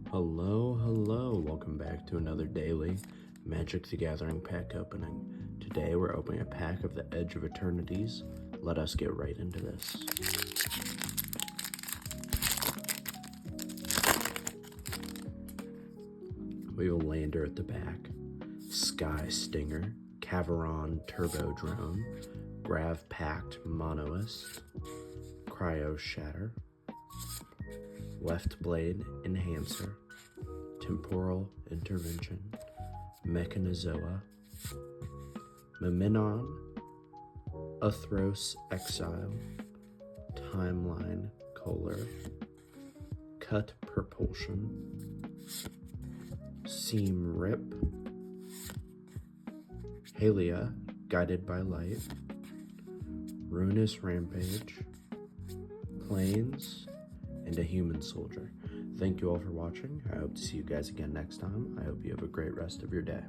Hello, welcome back to another daily Magic the Gathering pack opening. Today we're opening a pack of the Edge of Eternities. Let us get right into this. We have a lander at the back, Sky Stinger, Caveron Turbo Drone, Grav Pact Monoist, Cryo Shatter, Left Blade Enhancer, Temporal Intervention, Mechanizoa, Miminon, Athros Exile, Timeline Kohler, Cut Propulsion, Seam Rip, Halia, Guided by Light, Ruinous Rampage, Plains, and a Human Soldier. Thank you all for watching. I hope to see you guys again next time. I hope you have a great rest of your day.